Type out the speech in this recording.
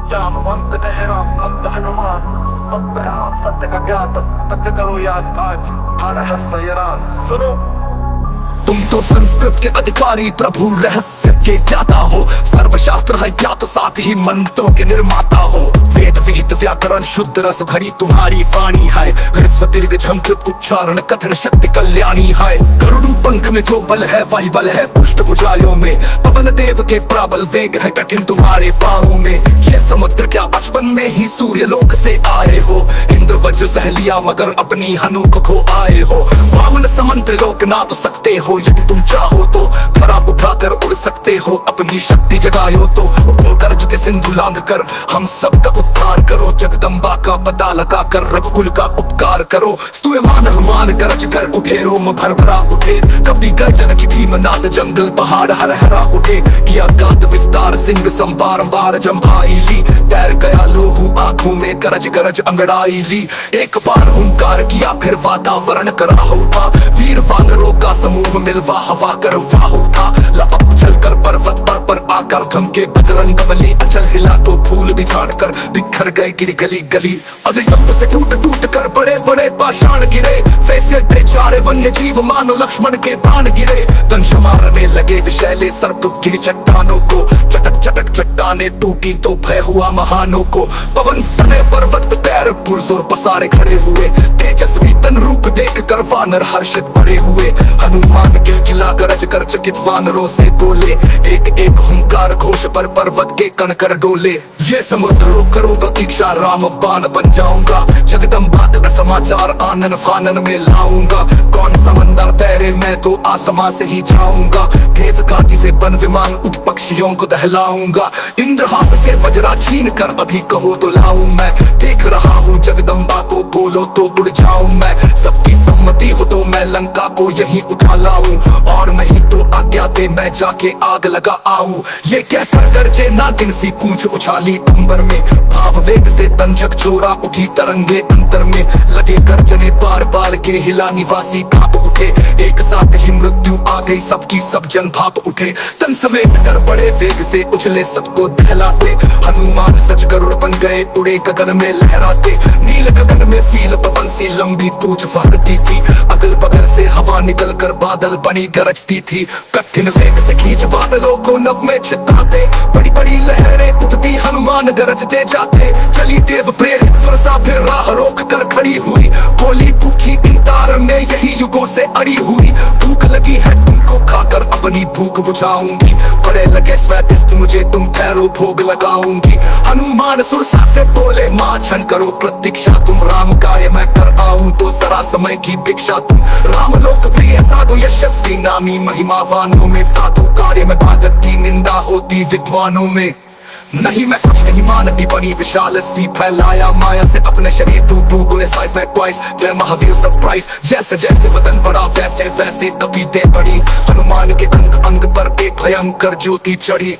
जामवंत ठहरा भक्त हनुमान, भक्त है आप सत्य का ज्ञात, सत्य करो याद आज आ रहा सयराज। सुनो, तुम तो संस्कृत के अधिकारी, प्रभु रहस्य के ज्ञाता हो। सर्वशास्त्र है ज्ञात, साथ ही मंत्रों के निर्माता हो। वेद विहित व्याकरण शुद्ध रस भरी तुम्हारी वाणी है। ह्रस्व दीर्घ झंकृत उच्चारण कथन शक्ति कल्याणी है। गरुड़ पंख में जो बल है वही बल है पुष्ट भुजाओं में। पवन देव के प्रबल वेग है कठिन तुम्हारे पांवों में। ये समुद्र क्या बचपन में ही सूर्य लोक से आए हो। इंद्र वज्र सह लिया मगर अपनी हनु को खो आए हो। वामन समंत्र लोक ना तो सकते हो, यदि तुम चाहो तो धरा उठाकर उड़ सकते हो। अपनी शक्ति जगायो तो गरज के सिंधु लांघ कर हम सबका उद्धार करो। जगदम्बा का पता लगा कर रघुकुल का उपकार करो। स्तूयमान हनुमान गरज कर उठे, रोम भरभरा उठे। कभी गर्जन की भीमनाद, जंगल पहाड़ हर हरा उठे। किया गात विस्तार, सिंह संबार जम्भाई ली। तैर गया लोहू आंखों में, गरज गरज अंगड़ाई ली। एक बार हुंकार किया फिर वातावरण करा होता। वीर वानरों का समूह मिलवा हवा कर वाह उठा। लपक चल कर पर्वत पर आकर धमके बजरंग बली। अचल हिला तो फूल बिछाड़ कर बिखर गए गिरी गली गली। अग्नितंत्र से टूट टूट कर बड़े बड़े पाषाण गिरे। वैसे बेचारे वन्य जीव मानो लक्ष्मण के बाण गिरे। दंश मारने लगे विषैले सर्प गिरी चट्टानों को। चटक चटक चट्टाने टूटी तो भय हुआ महानों को। पवन तने पर्वत पैर पुरजोर पसारे खड़े हुए। तेजस्वी तन रूप देख कर वानर हर्षित बड़े हुए। हनुमान किलकिला गरज कर चकित वानरों से बोले। एक एक हुंकार घोष पर पर्वत के कण कर डोले। ये समुद्र करो प्रतीक्षा, राम बाण बन जाऊंगा। जगदम्बा का समाचार आनन फानन में लाऊंगा। कौन समंदर तैरे मैं तो आसमां से ही जाऊंगा। तेज गति से बन विमान उठ पक्षियों को दहलाऊंगा। इंद्र हाथ से वज्रा छीन कर अभी कहो तो लाऊं मैं। देख रहा हूँ जगदम्बा को, बोलो तो उड़ जाऊं मैं। सबकी सम्मति हो तो मैं लंका को यहीं उठा लाऊं। और नहीं तो आज्ञा दे मैं जाके आग लगा आऊं। ये कहकर गरजे नागिन सी पूंछ उछाली अंबर में। भाव वेग से तंजक चोरा उठी तरंगे अंतर में। लगे गर्जने बार बार गिर हिला निवासी कांप उठे। एक साथ ही मृत्यु आ गई सबकी, सब जन भाप उठे। तन समेट कर बड़े वेग से उछले सबको दहलाते। हनुमान सच गरुड़ बन गए, उड़े गगन में लहराते। नील गगन में फील पवन सी लंबी पूंछ फहरती थी। अगल बगल से हवा निकल कर बादल बनी गरजती थी। कठिन वेग से खींच बादलों को नभ में छिताते। बड़ी बड़ी लहरें उठती, हनुमान गरजते जाते। चली देव प्रेरित सुरसा फिर राह रोक कर खड़ी हुई। बोली भूखी इन तार में यही युगों से अड़ी हुई। भूख लगी है तुमको, खाकर अपनी भूख बुझाऊंगी। बड़े लगे स्वादिष्ट मुझे, तुम ठहरो भोग लगाऊंगी। हनुमान सुरसा से बोले, माँ क्षण करो प्रतीक्षा। तुम राम कार्य मैं कर आऊं तो जरा समय की भिक्षा। तुम राम लोक प्रिय साधु यशस्वी नामी महिमावानों में। साधु कार्य में भागत की निंदा होती विद्वानों में। नहीं मैं कुछ नहीं मानती बनी विशाल सी, फैलाया माया से अपने शरीर। तू गुने साइज में ट्वाइस, जय महावीर सरप्राइज। जैसे जैसे वतन बड़ा वैसे वैसे कभी दे बड़ी। हनुमान के अंग अंग पर एक भयंकर ज्योति चढ़ी।